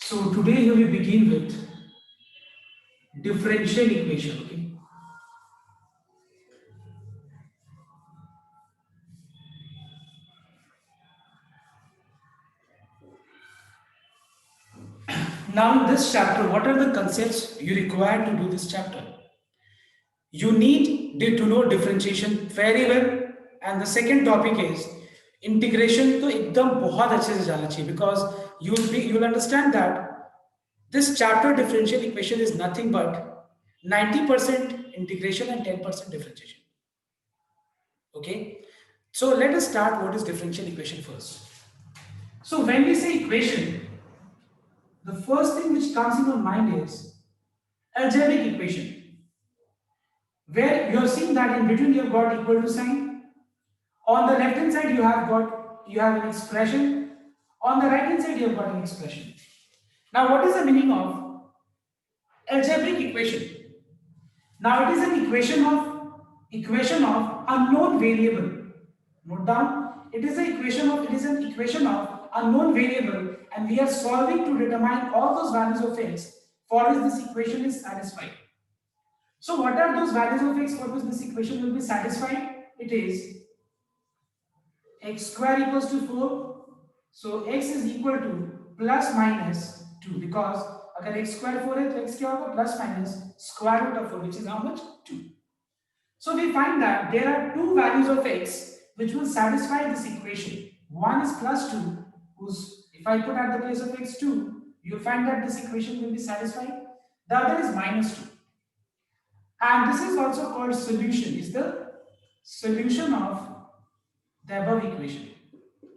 So today we begin with differential equation. Okay. Now in this chapter, what are the concepts you require to do this chapter? You need to know differentiation very well, and the second topic is integration. तो एकदम बहुत अच्छे से जाना चाहिए because you'll understand that this chapter differential equation is nothing but 90% integration and 10% differentiation. Okay, so let us start what is differential equation first. So when we say equation, the first thing which comes in our mind is algebraic equation, where you are seeing that in between you have got equal to sign. On the left hand side you have an expression. On the right hand side you have got an expression. Now what is the meaning of algebraic equation? Now it is an equation of unknown variable. Note down. It is an equation of unknown variable, and we are solving to determine all those values of x for which this equation is satisfied. So what are those values of x for which this equation will be satisfied? It is x square equals to 4. So x is equal to plus minus 2, because अगर x square 4 है तो x क्या होगा plus minus square root of 4, which is how much? 2. So we find that there are two values of x which will satisfy this equation. One is plus 2, whose if I put at the place of x 2, you'll find that this equation will be satisfied. The other is minus 2. And this is also called solution, is the solution of the above equation.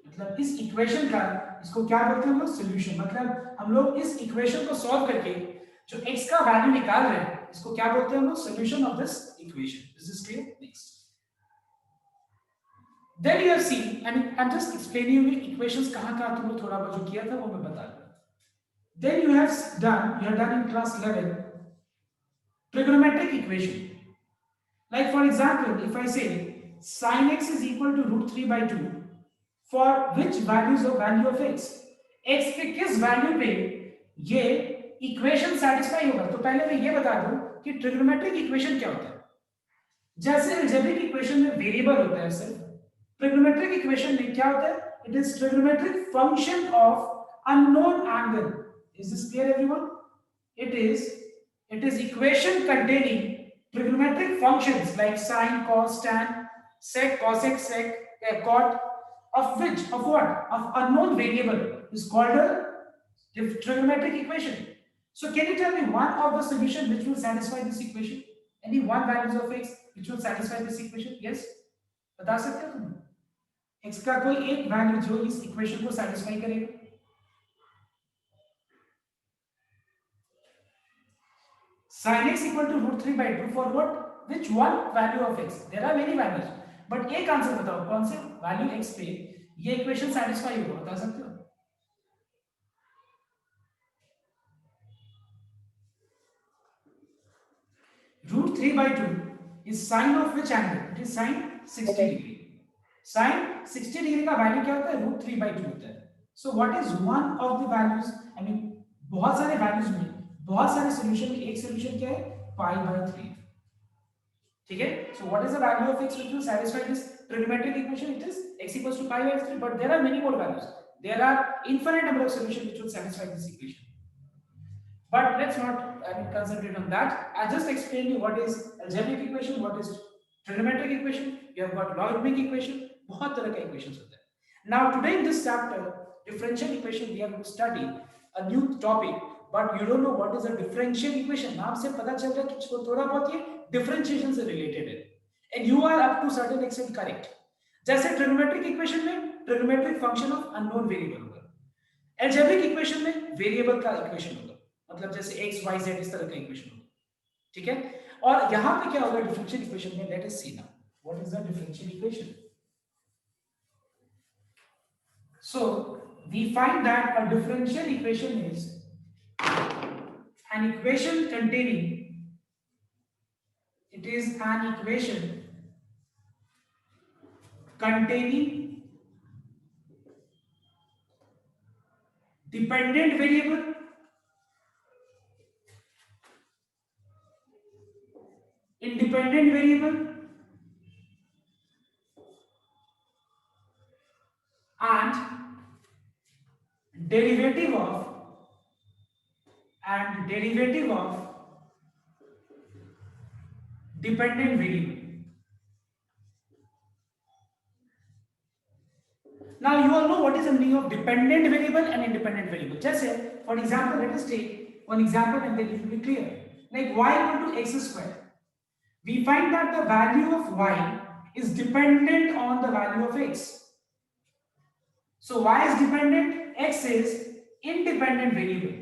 मतलब इस equation का इसको क्या बोलते हैं हम लोग? Solution. मतलब हम लोग इस इक्वेशन को सॉल्व करके जो x का वैल्यू निकाल रहे हैं इसको क्या बोलते हैं हम लोग? Solution of this equation. Is this clear? Next. Then you have seen, and I'm just explaining you equations कहाँ तुम लोग थोड़ा बहुत जो किया था वो मैं बता दूँ. Then you have done in class 11 trigonometric equation. Like for example, if I say sin x is equal to root 3 by 2, for which value of x के किस वैल्यू पे ये इक्वेशन सेटिस्फाई होगा. तो पहले मैं ये बता दूं कि ट्रिग्नोमेट्रिक इक्वेशन क्या होता है. जैसे अलजेब्रिक इक्वेशन में वेरिएबल होता है, सिर्फ ट्रिग्नोमेट्रिक इक्वेशन में क्या होता है? It is trigonometric function of unknown angle. Is this clear everyone? It is equation containing trigonometric functions like sine, cos, tan, sec, cosec, sec, cot, of what? Of unknown variable is called a trigonometric equation. So can you tell me one of the solution which will satisfy this equation? Any one values of x which will satisfy this equation? Yes? बता सकते हो तुम? x का कोई एक value जो इस equation को सेटिस्फाई करेगा. Sin x equal to root 3 by 2 for what? Which one value of x? There are many values, but एक आंसर बताओ कौन से वैल्यू x पे ये इक्वेशन सेटिस्फाई होगा, बता सकते हो? Root 3 by 2 is sine of which angle? It is sine 60 degree. Sine 60 degree का वैल्यू क्या होता है? Root 3 by 2 होता है. So what is one of the values? I mean बहुत सारे वैल्यूज में बहुत सारे सॉल्यूशन में एक सॉल्यूशन क्या है? Pi by 3. ठीक है. So what is the value of x which will satisfy this trigonometric equation? It is x equals to pi by 3, but there are many more values. There are infinite number of solutions which will satisfy this equation. But let's not concentrate on that. I just explained you what is algebraic equation, what is trigonometric equation. You have got logarithmic equation. बहुत तरह के equations होते हैं. Now today in this chapter, differential equation, we are going to study a new topic. But you don't know what is a differential equation. नाम से पता चल रहा है कि थोड़ा बहुत ये differentiation से related है. And you are up to certain extent correct. जैसे trigonometric equation में trigonometric function of unknown variable होगा. Algebraic equation में variable का equation होगा. मतलब जैसे x, y, z इस तरह का equation होगा. ठीक है? और यहाँ पे क्या होगा differential equation में? Let us see now. What is the differential equation? So we find that a differential equation is an equation containing, it is an equation containing dependent variable independent variable and derivative of dependent variable. Now you all know what is the meaning of dependent variable and independent variable. Just say, for example, let us take one example and then it will be clear. Like y equal to x square. We find that the value of y is dependent on the value of x. So y is dependent, x is independent variable.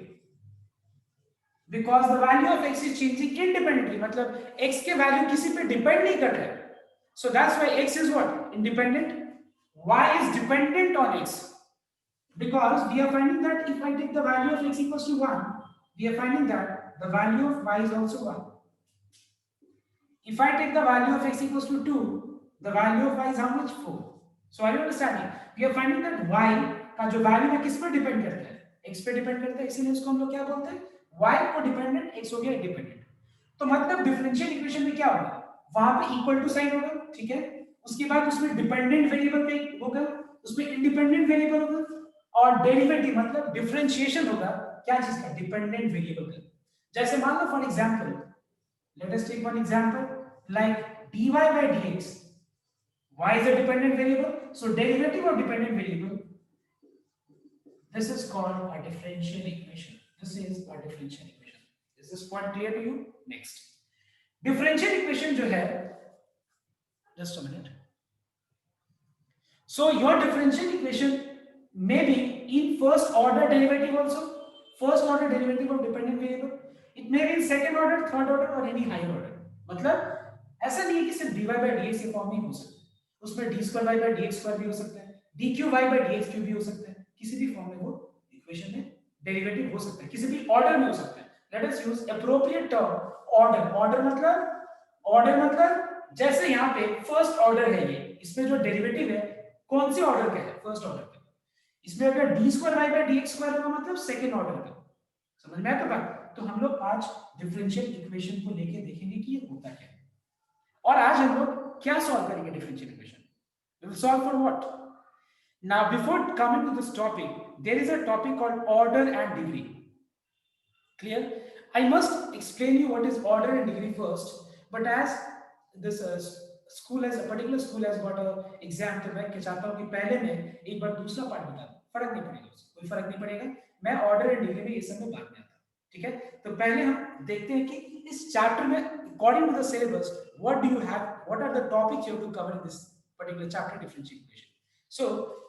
Because the value of x is changing independently. मतलब x के value किसी पे depend नहीं कर रहा है. So that's why x is what? Independent. Y is dependent on x. Because we are finding that if I take the value of x equals to 1, we are finding that the value of y is also 1. If I take the value of x equals to 2, the value of y is how much? 4. So are you understanding? We are finding that y का जो value है किस पर depend करता है? x पे depend करता है, इसीलिए इसको हम लोग क्या बोलते हैं? y को dependent, x हो गया independent. तो मतलब डिफरेंशियल इक्वेशन में क्या होगा? वहां पे इक्वल टू साइन होगा, ठीक है? उसके बाद उसमें डिपेंडेंट वेरिएबल पे होगा, उसमें इंडिपेंडेंट वेरिएबल होगा और डेरिवेटिव मतलब डिफरेंशिएशन होगा क्या चीज का? डिपेंडेंट वेरिएबल का. जैसे मान लो for example, let us take one example like dy by dx. y is a dependent variable, so derivative of dependent variable, this is called a differential equation. This is a differential equation. Is this point clear to you? Next, differential equation जो है, just a minute. So your differential equation may be in first order derivative also, first order derivative of dependent variable. It may be in second order, third order or any higher order. मतलब ऐसा नहीं है कि सिर्फ dy by dx के form में हो सकता है, उसमें d square y by dx square भी हो सकता है, dq y by dx cube भी हो सकता है, किसी भी फॉर्म में वो इक्वेशन में डेरिवेटिव हो सकता है, किसी भी ऑर्डर में हो सकता है. Let us use appropriate term order. Order मतलब जैसे यहाँ पे फर्स्ट ऑर्डर है ये, इसमें जो डेरिवेटिव है कौन से ऑर्डर का है? फर्स्ट ऑर्डर का. इसमें अगर d square y by dx square होगा मतलब सेकंड ऑर्डर का. समझ में आया तो बात? तो हम लोग आज डिफरेंशियल इक्वेशन को लेके देखेंगे कि ये होता क्या है और आज हम लोग क्या सॉल्व करेंगे differential equation. We will solve for what? Now before coming to this topic, there is a topic called order and degree. Clear? I must explain you what is order and degree first, but as this school has a particular school has got a exam, तो मैं चाहता हूँ कि पहले मैं एक बार दूसरा part बता दूं. फर्क नहीं पड़ेगा उससे, कोई फर्क नहीं पड़ेगा. मैं ऑर्डर एंड डिग्री में ये सब में बाद में आता हूँ, ठीक है? तो पहले हम देखते हैं कि इस चैप्टर में according to the syllabus what do you have, what are the topics you have to cover in this particular chapter, differential equation. So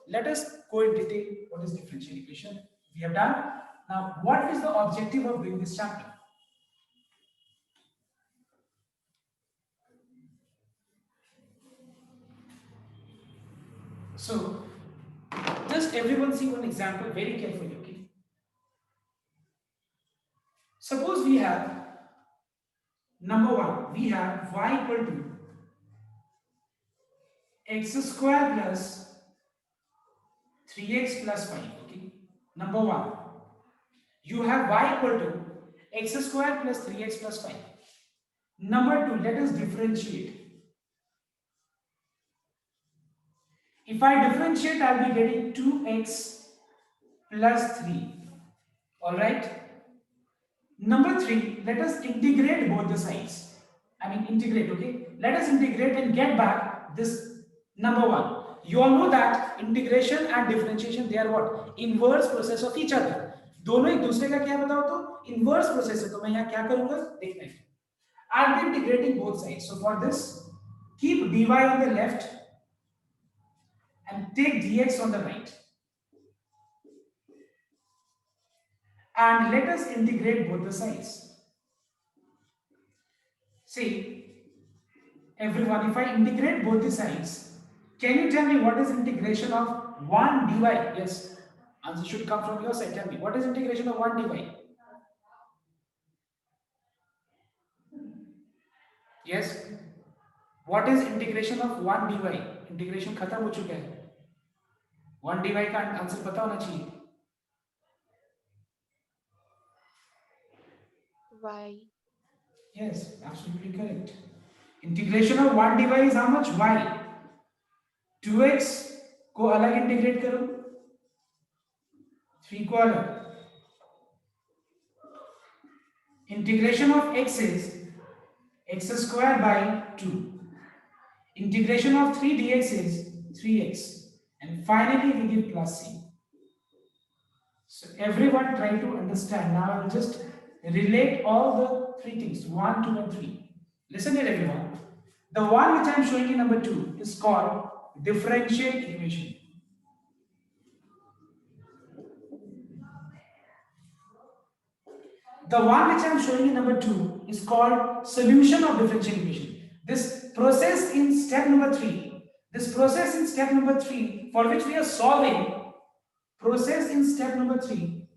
let us go in detail what is differential equation. We have done. Now what is the objective of doing this chapter? So just everyone see one example very carefully, okay? Suppose we have number 1, we have y equal to x square plus 3x plus 5, okay? Number 1, you have y equal to x square plus 3x plus 5. Number 2, let us differentiate. If I differentiate, I'll be getting 2x plus 3. All right. Number 3, let us integrate both the sides. I mean integrate, okay? Let us integrate and get back this number 1. You all know that integration and differentiation, they are what? Inverse process of each other. दोनों एक दूसरे का क्या बताओ तो inverse process है. तो मैं यहाँ क्या करूँगा देखना है. I'll be integrating both sides. So for this, keep dy on the left and take dx on the right. And let us integrate both the sides. See, everyone, if I integrate both the sides, can you tell me what is integration of 1 dy? Yes, answer should come from your side. Tell me, what is integration of 1 dy? Yes, what is integration of 1 dy? Integration खत्म हो चुका है. 1 dy का answer पता होना चाहिए. Y. Yes, absolutely correct. Integration of 1 dy is how much? y. 2x को अलग इंटीग्रेट करो, 3 को अलग. Integration of x is x square by 2. Integration of 3 dx is 3x. And finally we give plus c. So everyone try to understand. Now I will just relate all the three things, 1, 2 and 3. Listen here everyone. The one which I am showing in number 2 is called differential equation. The one which I am showing in number 2 is called solution of differential equation. This process in step number 3, this process in step number 3 for which we are solving, process in step number 3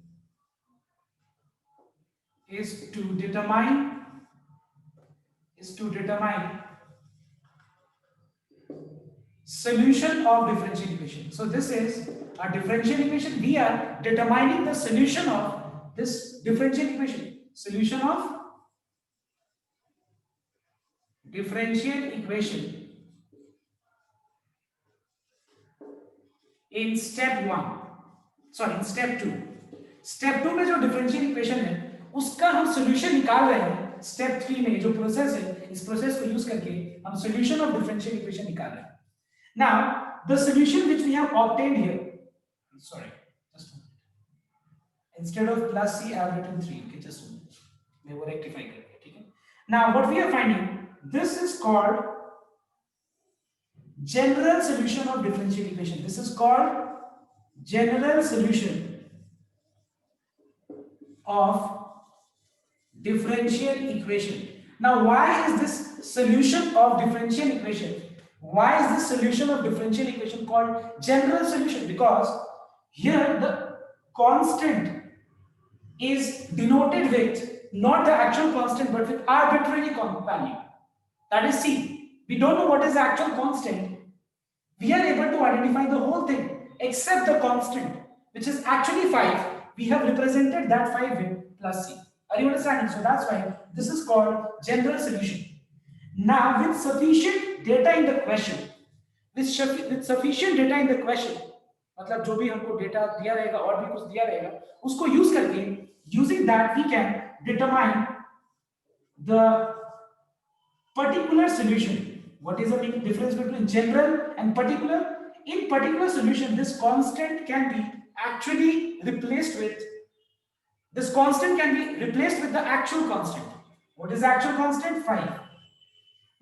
is to determine solution of differential equation. So this is a differential equation. We are determining the solution of this differential equation. Solution of differential equation in step 1, sorry in step 2. Step 2 में जो differential equation है उसका हम solution निकाल रहे हैं. Step 3 में जो process है, इस process को use करके हम solution of differential equation निकाल रहे हैं. Now the solution which we have obtained here, sorry, just a minute. Instead of plus c I have written 3. Okay, just a minute. मैं वो rectify कर दिया, ठीक है. Now what we are finding, this is called general solution of differential equation. This is called general solution of differential equation. Now why is this solution of differential equation, why is this solution of differential equation called general solution? Because here the constant is denoted with not the actual constant but with arbitrary value, that is c. We don't know what is the actual constant. We are able to identify the whole thing except the constant which is actually 5. We have represented that 5 with plus c. Are you understanding? So that's why this is called general solution. Now with sufficient data in the question, with sufficient data in the question, मतलब जो भी हमको data दिया रहेगा और भी कुछ दिया रहेगा उसको यूज करके, using that we can determine the particular solution. What is the difference between general and particular? In particular solution, this constant can be actually replaced with, this constant can be replaced with the actual constant. What is the actual constant? 5.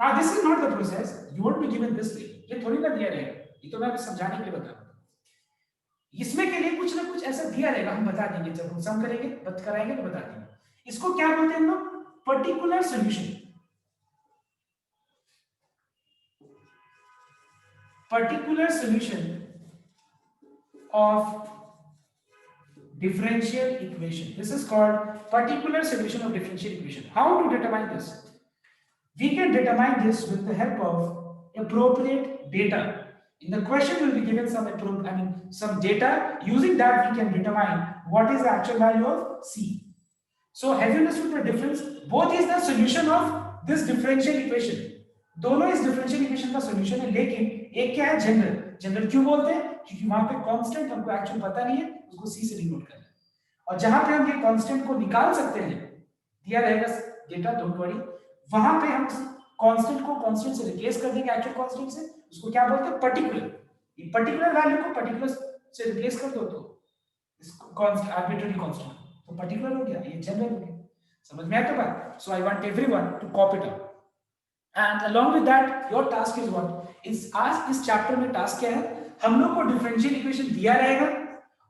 Now this is not the process. You won't be given this way. ये थोड़ी ना दिया रहेगा, ये तो मैं अभी समझाने के लिए बता रहा हूँ. इसमें के लिए कुछ ना कुछ ऐसा दिया रहेगा, हम बता देंगे जब हम सम करेंगे, बात कराएंगे तो बता देंगे. इसको क्या बोलते हैं हम लोग? Particular solution. Particular solution of differential equation. This is called particular solution of differential equation. How to determine this? We can determine this with the help of appropriate data. In the question will be given some data. Using that we can determine what is the actual value of c. So have you understood the difference? Both is the solution of this differential equation. दोनों इस differential equation का solution है, लेकिन एक क्या है? General. General क्यों बोलते हैं? क्योंकि वहां पे कांस्टेंट हमको एक्चुअली पता नहीं है, उसको सी से डिनोट करना है. और जहां पे हम ये कांस्टेंट को निकाल सकते हैं, दिया रहेगा डेटा, डोंट वरी, वहां पे हम कांस्टेंट को कांस्टेंट से रिप्लेस कर देंगे, एक्चुअल कांस्टेंट से. उसको क्या बोलते हैं? पर्टिकुलर. ये पर्टिकुलर वैल्यू को पर्टिकुलर से रिप्लेस कर दो तो इसको कांस्टेंट, आर्बिट्ररी कांस्टेंट, तो पर्टिकुलर हो गया, ये जनरल हो गया. समझ में आया तो बात? So I want everyone to copy it up. And along with that, your task is what? आज इस चैप्टर में टास्क क्या है? हम लोग को डिफरेंशियल इक्वेशन दिया रहेगा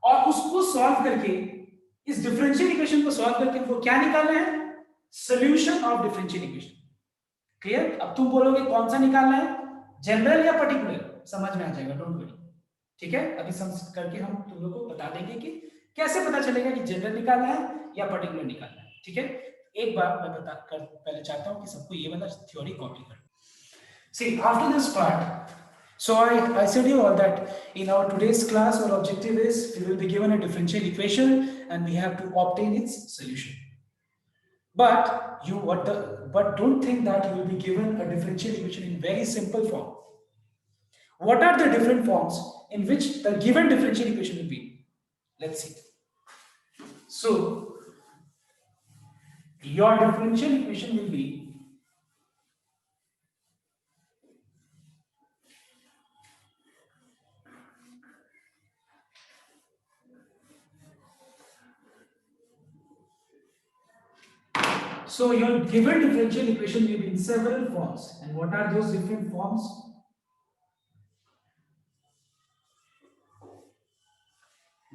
और उसको सॉल्व करके, इस डिफरेंशियल इक्वेशन को सॉल्व करके वो क्या निकालना है? Solution of differential equation. Clear? अब तुम बोलोगे कौन सा निकालना है, जनरल या पर्टिकुलर? समझ में आ जाएगा, डोंट वरी. ठीक है, अभी समझ करके हम तुम लोग को बता देंगे कि कैसे पता चलेगा कि जनरल निकालना है या पर्टिकुलर निकालना है. ठीक है, एक बार मैं बता कर पहले चाहता हूं कि सबको ये वाला थ्योरी कॉपी कर. See, after this part, so I said you all that in our today's class our objective is we will be given a differential equation and we have to obtain its solution. but don't think that you will be given a differential equation in very simple form. What are the different forms in which the given differential equation will be? Let's see. So your differential equation will be so your given differential equation will be in several forms. And what are those different forms?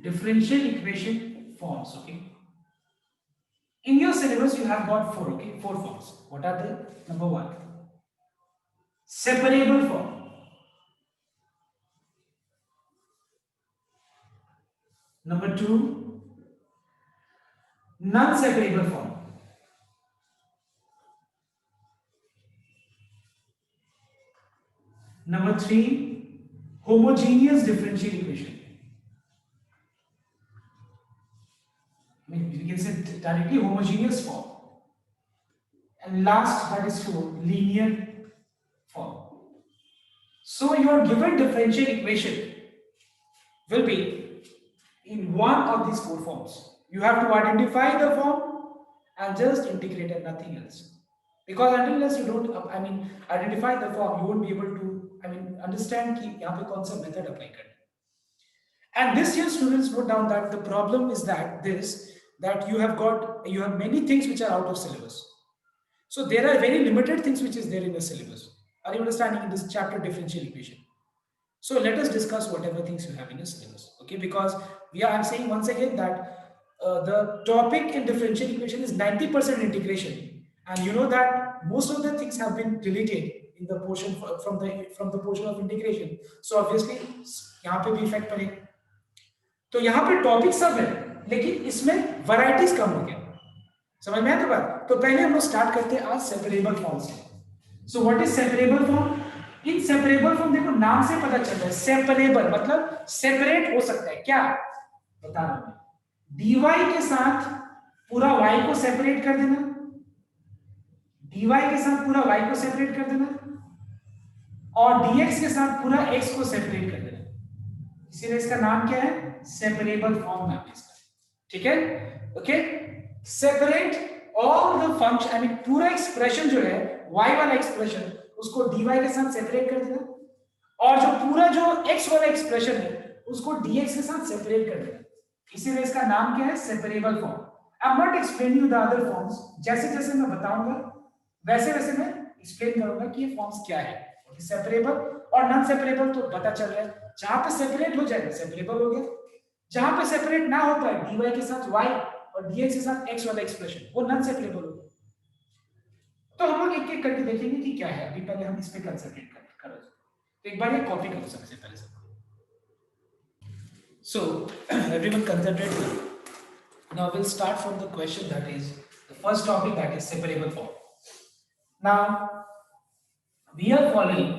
Differential equation forms, okay? In your syllabus, you have got four, okay? Four forms. What are they? Number one, separable form. Number two, non-separable form. Number three, homogeneous differential equation. I mean, you can say directly homogeneous form. And last, that is two, linear form. So your given differential equation will be in one of these four forms. You have to identify the form and just integrate and nothing else. Because unless you don't, identify the form, you won't be able to, understand कि यहाँ पे कौन सा method apply करना. And this year students note down that the problem is that you have many things which are out of syllabus. So there are very limited things which is there in the syllabus. Are you understanding in this chapter differential equation? So let us discuss whatever things you have in your syllabus, okay? Because I'm saying once again that the topic in differential equation is 90% integration, and you know that most of the things have been deleted in the portion from the portion of integration. So obviously यहाँ पे भी effect पड़ेगा. तो यहाँ पे topic सब है, लेकिन इसमें वैरायटीज कम हो गया. समझ में आया तो बात? तो पहले हम लोग स्टार्ट करते हैं आज सेपरेबल फॉर्म से. So what is separable form? In separable form देखो नाम से पता चल रहा है, सेपरेबल मतलब सेपरेट हो सकता है. क्या बता रहा हूं, dy के साथ पूरा y को सेपरेट कर देना, dy के साथ पूरा y को सेपरेट कर देना, और dx के साथ पूरा x को सेपरेट कर देना. इसीलिए इसका नाम क्या है? सेपरेबल फॉर्म नाम है इसका. ठीक है, okay. Separate all the function, पूरा एक्सप्रेशन जो है y वाला एक्सप्रेशन उसको dy के साथ सेपरेट कर देना, और जो पूरा जो x वाला एक्सप्रेशन है उसको dx के साथ सेपरेट कर देना. इसीलिए इसका नाम क्या है? Separable form. I am not explaining you the other forms, जैसे जैसे मैं बताऊंगा वैसे वैसे मैं एक्सप्लेन करूंगा कि ये फॉर्म्स क्या है. सेपरेबल और नॉन सेपरेबल तो पता चल रहा है. जहां पे सेपरेट हो जाएगा सेपरेबल हो गया, जहां पे सेपरेट ना हो पाए dy के साथ y और dx के साथ x वाला एक्सप्रेशन वो नॉन सेपरेबल हो गया. तो हम लोग एक एक करके देखेंगे कि क्या है. अभी पहले हम इस पे कंसंट्रेट करो. तो एक बार ये कॉपी करो सबसे पहले सब. So everyone concentrate. Now we'll start from the question that is the first topic, that is separable form. Now we are following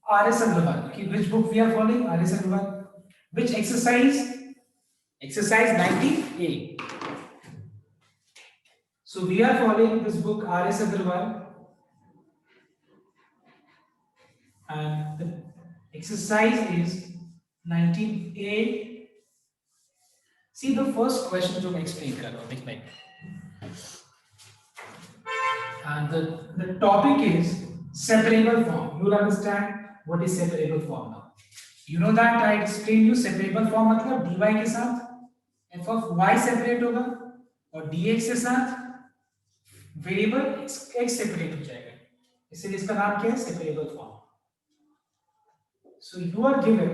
R.S. Agrawal. Okay, which book we are following? R.S. Agrawal. Which exercise? Exercise 90A. So we are following this book R.S. Agrawal, and the exercise is 19A. See the first question जो मैं explain कर रहा हूँ, देख मैं. And the topic is separable form. You will understand what is separable form now. You know that I explained you separable form मतलब dy के साथ f of y सेपरेट होगा और dx के साथ वेरिएबल x सेपरेट हो जाएगा. इसलिए इसका नाम क्या है? Separable form. So you are given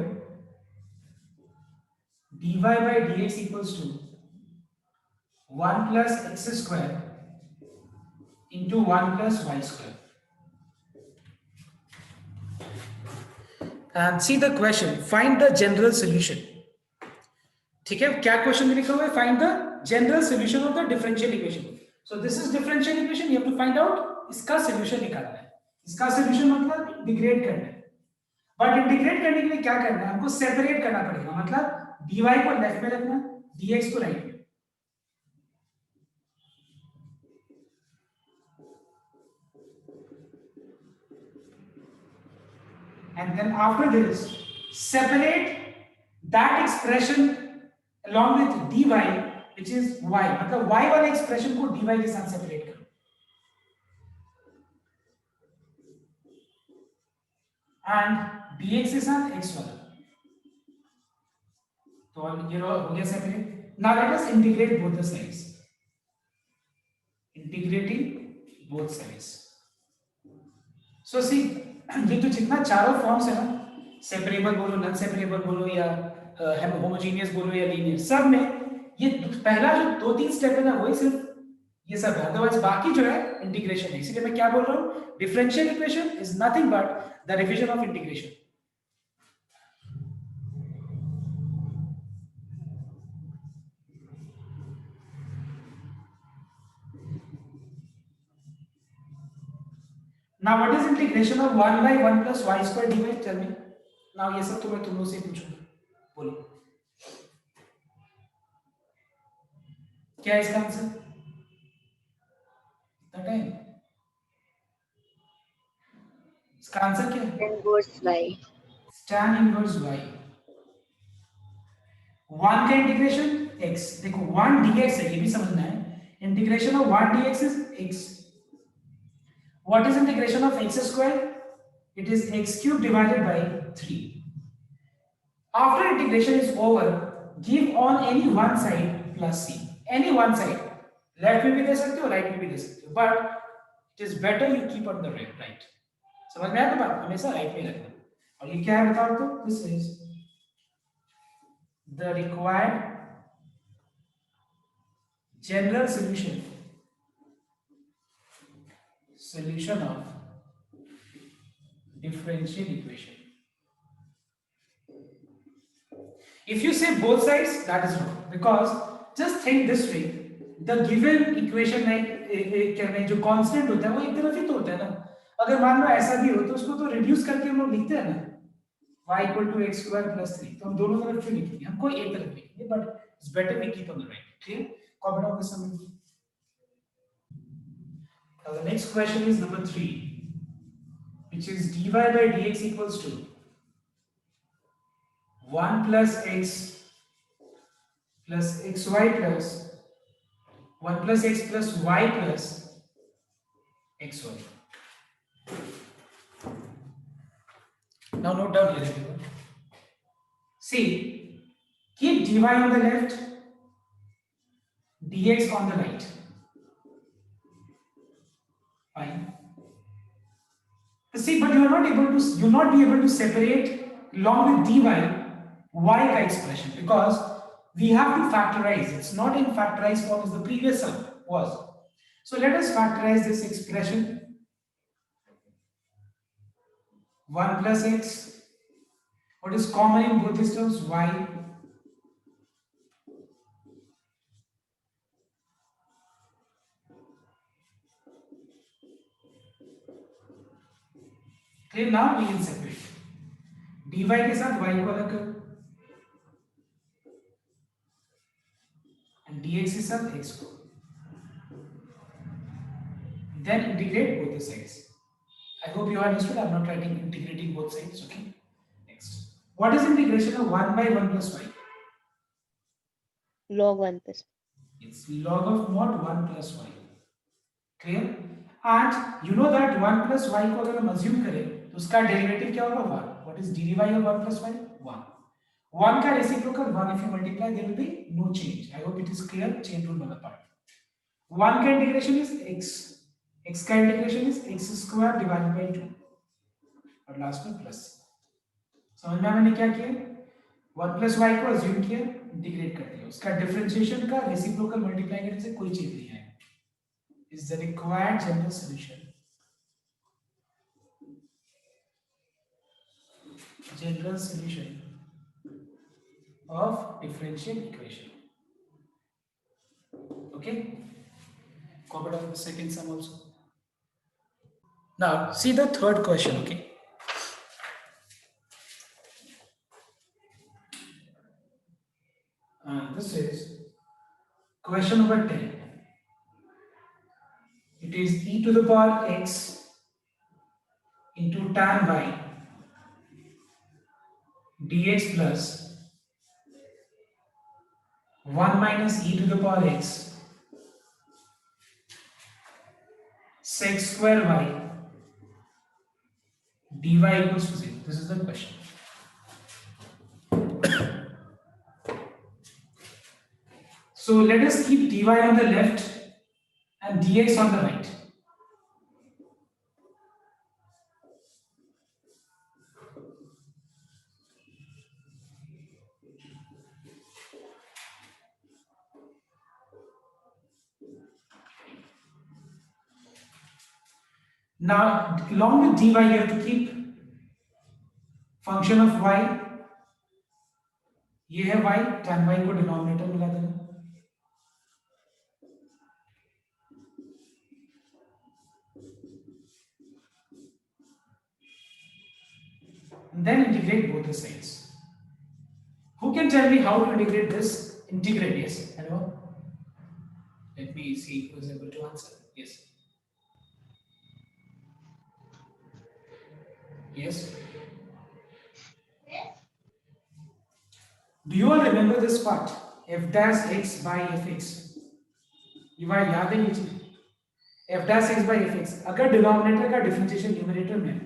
dy by dx equals to 1 plus x square into 1 plus y square. And see the question, find the general solution. ठीक है, क्या क्वेश्चन में लिखा हुआ है? Find the general solution of the differential equation. So this is differential equation, you have to find out इसका solution निकालना है. इसका सॉल्यूशन मतलब इंटीग्रेट करना है. बट इंटीग्रेट करने के लिए क्या करना है? हमको सेपरेट करना पड़ेगा. मतलब dy को लेफ्ट में रखना, dx को राइट में. and then after this separate that expression along with dy which is y, मतलब y वाले expression को dy के साथ separate करो and dx के साथ x वाला, तो ये हो गया separate. Now let us integrate both the sides. Integrating both sides. So see, ये तो जितना चारों फॉर्म्स है ना, सेपरेबल बोलो, नॉन सेपरेबल बोलो या होमोजेनियस बोलो या लीनियर, सब में ये पहला जो 2-3 स्टेप है ना वही सिर्फ ये सब है, अदरवाइज बाकी जो है इंटीग्रेशन है. इसीलिए मैं क्या बोल रहा हूँ, differential equation is nothing but the revision of integration. Now what is integration of 1 by 1 plus y square dy? Tell me. Now ये सब तो मैं तुम लोग से पूछूंगा, बोलो क्या है इसका आंसर? इतना टाइम, इसका आंसर क्या है? Inverse y. Tan inverse y. 1 का इंटीग्रेशन x, देखो 1 dx है, ये भी समझना है. Integration of 1 dx is x. What is integration of x square? It is x cube divided by 3. After integration is over, give on any one side plus c. Any one side. Left में भी दे सकते हो, right में भी दे सकते हो. But it is better you keep on the right. समझ में आया तो बात, हमेशा right में रखना. और ये क्या है बताओ तो? This is the required general solution of differential equation. If you say both sides, that is wrong, because just think this way, the given equation में जो constant होता है वो एक तरफ ही तो होता है ना. अगर मान लो ऐसा भी हो तो उसको तो reduce करके हम लोग लिखते हैं ना, y equal to x square plus 3, तो हम दोनों तरफ क्यों लिखेंगे, हम कोई एक तरफ लिखेंगे, but it's better we keep on the right. Clear? Comment on this something. Now the next question is number 3, which is dy by dx equals to 1 plus x plus xy plus 1 plus x plus y plus xy. Now note down here everyone. See, keep dy on the left, dx on the right. Fine. See, but you'll not be able to separate along with dy y का expression, because we have to factorize. It's not in factorized form as the previous sum was. So let us factorize this expression. 1 plus x. What is common in both these terms? Y. Okay, now we can separate. dy के साथ y को अलग करो and dx के साथ x को. Then integrate both the sides. I hope you understood. I'm not writing integrating both sides. Okay. Next. What is integration of 1 by 1 plus y? Log 1 plus. It's log of mod 1 plus y. Clear? And you know that 1 plus y को अगर हम assume करें तो उसका derivative क्या होगा? 1. What is dy of 1 plus y? 1. 1 का reciprocal 1, if you multiply there will be no change. I hope it is clear. Chain rule वाला part. 1 का integration is x. x का integration is x square divided by 2. और last में plus. समझ में मैंने क्या किया? 1 plus y को assume किया, इंटीग्रेट कर दिया. उसका डिफरेंशिएशन का रेसिप्रोकल मल्टीप्लाई करने से कोई चेंज नहीं आएगा. Is the required general solution. General solution of differential equation. Okay. Comment on the second sum also. Now see the third question. Okay. And this is question number 10. It is e to the power x into tan y dx plus 1 minus e to the power x sec square y dy equals to 0. This is the question. So let us keep dy on the left and dx on the right. Now along with dy you have to keep function of y, ये है y, tan y को denominator मिला देना. And then integrate both the sides. Who can tell me how to integrate this? Integrate, yes. Hello? Let me see who is able to answer. Yes. Yes. Do you all remember this part? F dash x by fx. ये बात याद है ये चीज. F dash x by fx. अगर denominator का differentiation numerator में है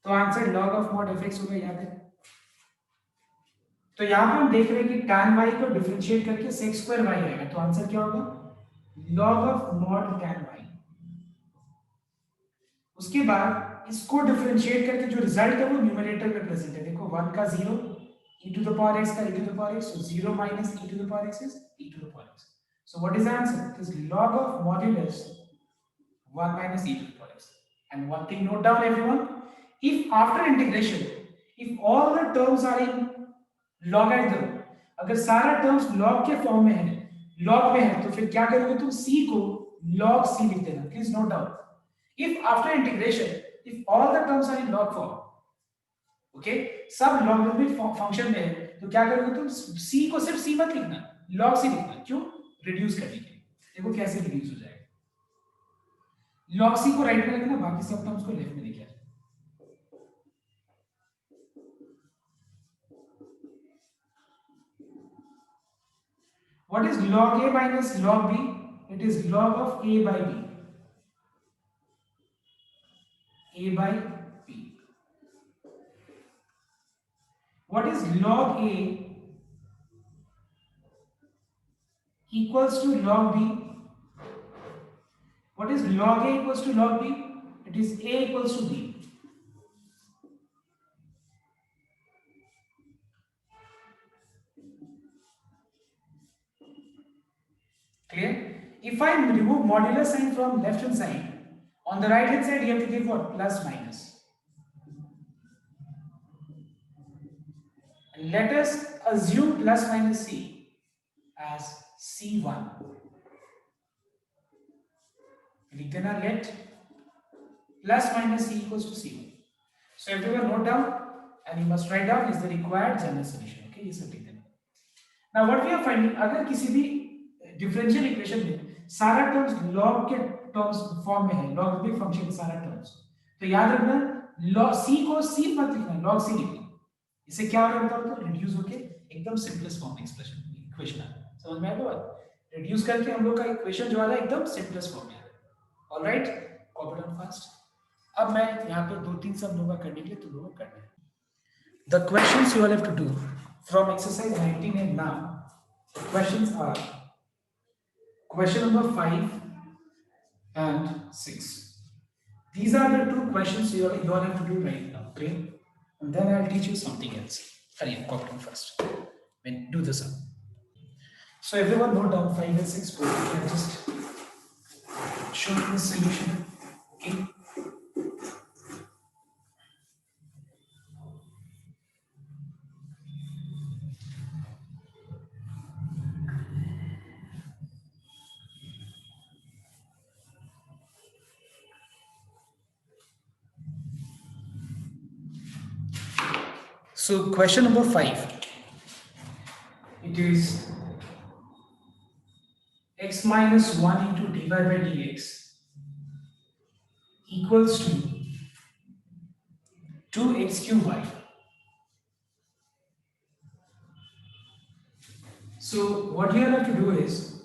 तो answer log of mod fx होगा, याद है? तो यहाँ पे हम देख रहे हैं कि tan y को डिफरेंशिएट करके sec square y आएगा, तो आंसर क्या होगा? log of mod tan y. उसके बाद इसको डिफरेंशिएट करके जो रिजल्ट है वो न्यूमरेटर में प्रेजेंट है. देखो 1 का 0 e to the power x का e to the power x, so 0 minus e to the power x is e to the power x. So what is the answer? It is log of modulus 1 minus e to the power x. And one thing note down everyone, if after integration, if all the terms are in logarithm, अगर सारा terms log के form में है, log में है, तो फिर क्या करोगे तुम? c को log c लिख देना. Please note down. If after integration, if all the terms are in log form, okay, सब logarithmic function में है, तो क्या करोगे तुम? c को सिर्फ c मत लिखना, log c लिखना. क्यों? रिड्यूस करने के लिए. देखो कैसे रिड्यूस हो जाएगा. log c को राइट में लिखना, बाकी सब टर्म्स को लेफ्ट में लिखना. What is log a minus log b? It is log of a by b. A by b. What is log a equals to log b? What is log a equals to log b? It is a equals to b. Clear? If I remove modular sign from left hand side, on the right hand side you have to give what? Plus minus. And let us assume plus minus c as c1. Let plus minus c equals to c1. So everyone note down, and you must write down is the required general solution. Okay, ये सब लिख देना. Now what we are finding, अगर किसी भी differential equation में सारा terms log के टर्म्स फॉर्म में है, लॉगरिथमिक फंक्शन सारा टर्म्स, तो याद रखना log c को c मत लिखना, log c लिखना. इससे क्या हो रहा है? तो रिड्यूस होके एकदम सिंपलेस्ट फॉर्म एक्सप्रेशन इक्वेशन आ. समझ में आया बात? रिड्यूस करके हम लोग का इक्वेशन जो आ रहा है एकदम सिंपलेस्ट फॉर्म में आ रहा है. Alright, copy down fast. अब मैं यहाँ पे 2-3 सब लोग करने के लिए तुम लोग करना है. The questions you all have to do from exercise 19 and now. Questions are question number 5 and 6. These are the two questions you all have to do right now. Okay, and then I'll teach you something else. Hurry up, copy down first. When do this up. So everyone note down 5 and 6. Go ahead, just show the solution. Okay. So question number 5, it is x minus 1 into dy by dx equals to 2x cube y. So what you have to do is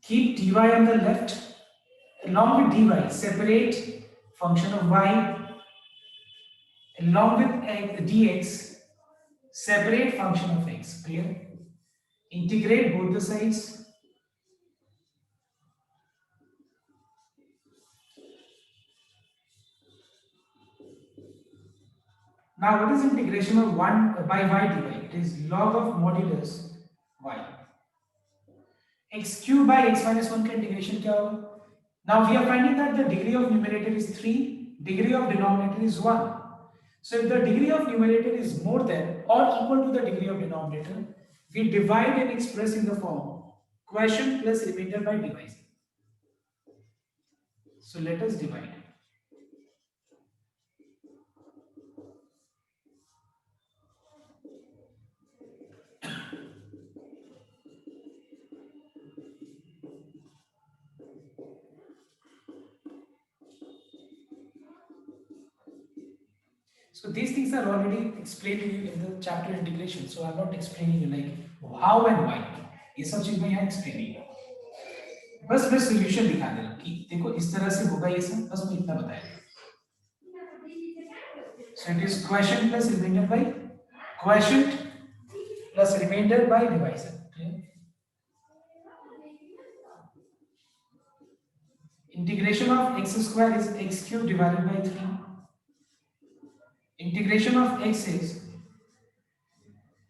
keep dy on the left, along with dy separate function of y, along with dx separate function of x. Clear? Integrate both the sides. Now what is integration of 1 by y dy? It is log of modulus y. X cube by x minus 1 का integration क्या होगा? Now we are finding that the degree of numerator is 3, degree of denominator is 1. So if the degree of numerator is more than or equal to the degree of denominator, we divide and express in the form quotient plus remainder by divisor. So let us divide. So these things are already explained to you in the chapter integration. So I'm not explaining you like how and why. ये सब चीज मैं यहाँ explain नहीं करूँ. बस मैं solution दिखा दे रहा हूँ कि देखो इस तरह से होगा ये सब. बस मैं इतना बताया. So it is quotient plus remainder by quotient plus remainder by divisor. Integration of x square is x cube divided by 3. Integration of x is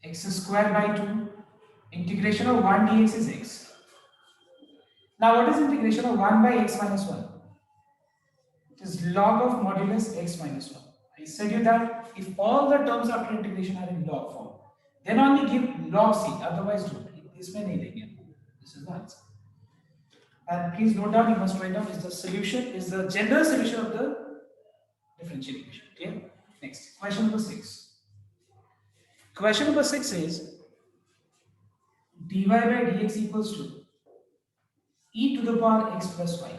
x square by 2. Integration of 1 dx is x. Now what is integration of 1 by x minus 1? It is log of modulus x minus 1. I said you that if all the terms after integration are in log form, then only give log c, otherwise don't. This may नहीं लेंगे. This is the answer. And please note down, you must write down is the solution, is the general solution of the differential equation. Okay? Next, question number 6. Question number 6 is dy by dx equals to e to the power x plus y.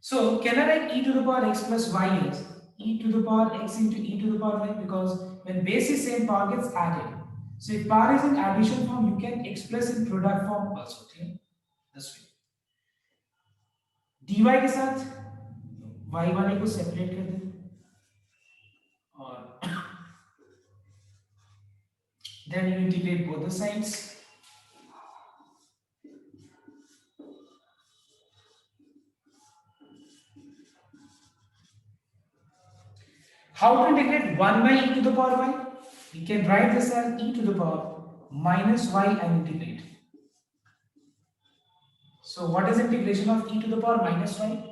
So can I write e to the power x plus y is e to the power x into e to the power y, because when base is same, power gets added. So if power is in addition form, you can express in product form also. Okay? This way. dy के साथ y वाले को separate कर दे और then you integrate both the sides. How to integrate 1 by e to the power y? We can write this as e to the power minus y and integrate. So what is integration of e to the power minus y?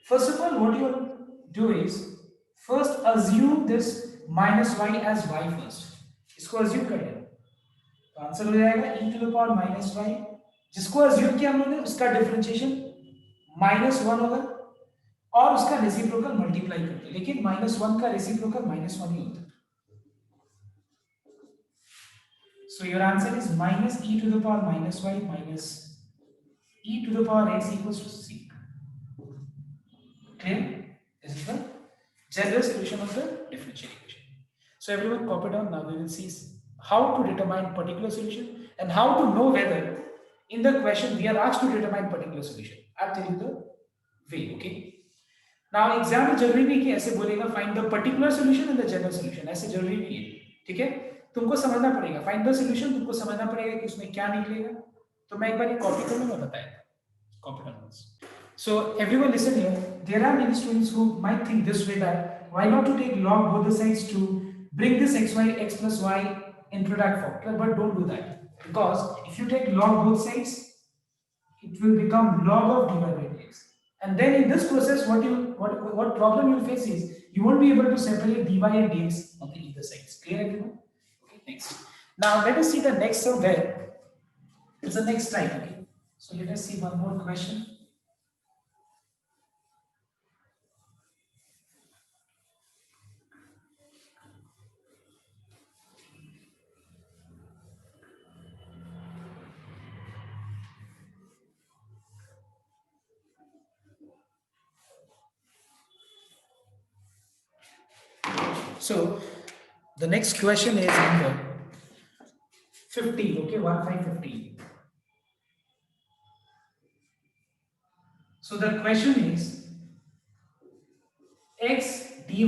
First of all, what you will do is first assume this minus y as y first. इसको assume कर लें. तो answer हो जाएगा e to the power minus y. जिसको assume किया हम लोगों ने उसका differentiation minus 1 होगा और उसका रेसिप्रोकल मल्टीप्लाई करते हैं, लेकिन -1 का रेसिप्रोकल -1 ही होता है. So your answer is minus e to the power minus y minus e to the power x equals to c. Clear? This is the general solution of the differential equation. So everyone copy down. Now we will see how to determine particular solution and how to know whether in the question we are asked to determine particular solution. I'm telling the way. Okay. Now exam में जरूरी नहीं कि ऐसे बोलेगा find the particular solution and the general solution, ऐसे जरूरी नहीं है. ठीक है, तुमको समझना पड़ेगा फाइंड द सॉल्यूशन, तुमको समझना पड़ेगा कि उसमें क्या निकलेगा. तो मैं एक बार ये कॉपी कर लूंगा, बताया कॉपी करना. So everyone listen here. There are many students who might think this way that why not to take log both the sides to bring this x plus y in product form. But don't do that, because if you take log both sides, it will become log of dy by dx. And then in this process, what problem you'll face is you won't be able to separate dy and dx on the either sides. Clear everyone? Okay, next. Now let us see the next one where it's the next slide. Okay, so let us see one more question. So The next question is number 15. Okay, 1515. So the question is x dy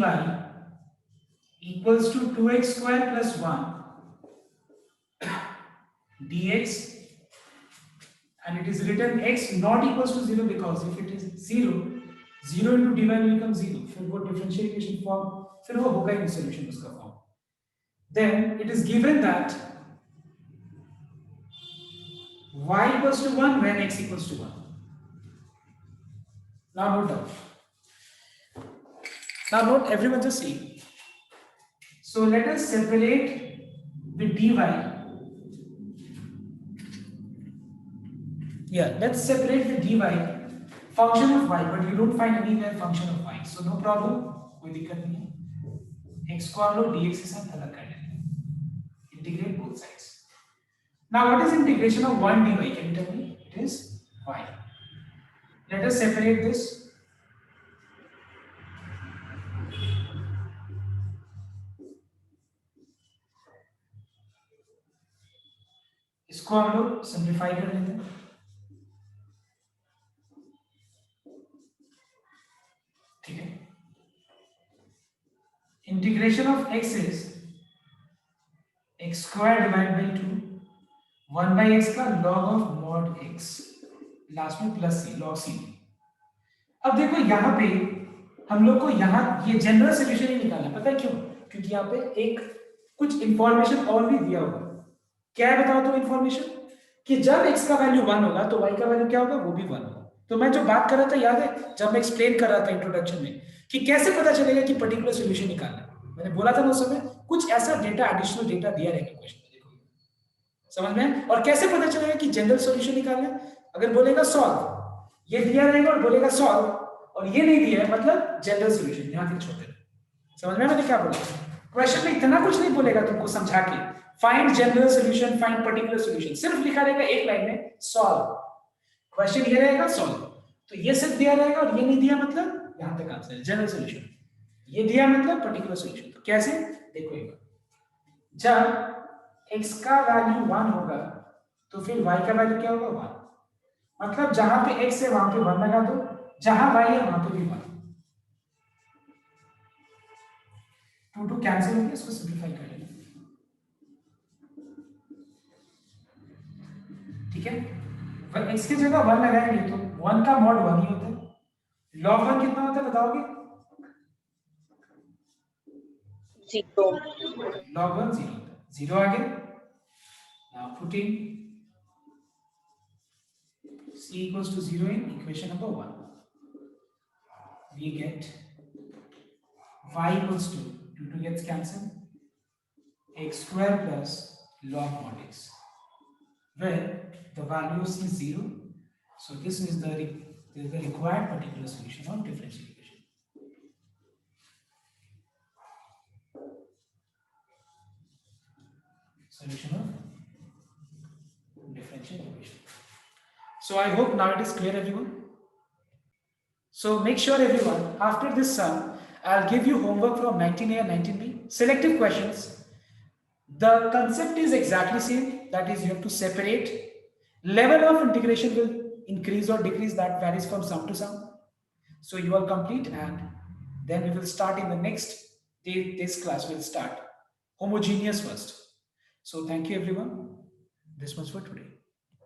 equals to 2x square plus 1 dx, and it is written x not equals to 0 because if it is 0, 0 into dy will become 0. फिर वो differential equation form फिर वो होगा ही solution उसका form. Then it is given that y equals to 1 when x equals to 1. Now note down. Now note, everyone just see. So let us separate the dy. Yeah, let's separate the dy function of y, but you don't find anywhere function of y. So no problem, कोई दिक्कत नहीं है. x को हम लोग dx के साथ अलग कर लेंगे. Integrate both sides. Now what is integration of 1 dy? Can you tell me? It is y. Let us separate this. इसको हम लोग सिंप्लीफाई कर लेते हैं. ठीक है. Integration of x is x square divide by 2 1 by x का log of mod x, last में प्लस c log c. अब देखो यहाँ पे हम लोग को यहाँ ये जनरल सॉल्यूशन ही निकालना. पता है क्यों? क्योंकि यहाँ पे एक कुछ इंफॉर्मेशन और भी दिया होगा. क्या है बताओ तुम इंफॉर्मेशन? कि जब x का वैल्यू 1 होगा तो y का वैल्यू क्या होगा? वो भी 1 होगा. तो मैं जो बात कर रहा था याद है जब मैं एक्सप्लेन कर रहा था इंट्रोडक्शन में कि कैसे पता चलेगा कि पर्टिकुलर सॉल्यूशन निकालना है. मैंने बोला था ना उस समय कुछ ऐसा डेटा, एडिशनल डेटा दिया रहेगा क्वेश्चन में. देखो समझ में. और कैसे पता चलेगा कि जनरल सॉल्यूशन निकालना है? अगर बोलेगा सॉल्व, ये दिया रहेगा, और बोलेगा सॉल्व और ये नहीं दिया है मतलब जनरल सॉल्यूशन. ध्यान से छोड़ देना. समझ में मैंने क्या बोला? क्वेश्चन में इतना कुछ नहीं बोलेगा तुमको समझा के find general solution, find particular solution. सिर्फ लिखा रहेगा एक लाइन में सॉल्व. क्वेश्चन ये रहेगा सॉल्व. तो ये सिर्फ दिया रहेगा और ये नहीं दिया मतलब यहां तक आंसर है जनरल सॉल्यूशन. ये दिया मतलब पर्टिकुलर सॉल्यूशन. तो कैसे? देखो एक बार. जब x का वैल्यू 1 होगा तो फिर y का वैल्यू क्या होगा? 1. मतलब जहां पे x है वहां पे 1 लगा दो, जहां y है वहां पे भी 1. 2 कैंसिल होंगे, इसको सिंपलीफाई कर लेंगे. ठीक है. x की जगह 1 लगाएंगे तो 1 का मॉड 1 ही होता है. log 1 कितना होता है बताओगे? 0. log 1 0 होता है. 0 आ गया. Now putting c equals to 0 in equation number 1, we get y equals to 2 gets cancelled, x square plus log mod x, where the value of c is 0. So this is the required particular solution of differential equation. Solution of differential equation. So I hope now it is clear, everyone. So make sure everyone, after this sum, I'll give you homework from 19A and 19B, selective questions. The concept is exactly same, that is you have to separate. Level of integration will increase or decrease, that varies from sum to sum. So you are complete, and then we will start in the next day. This class will start homogeneous first. So thank you everyone. This much for today.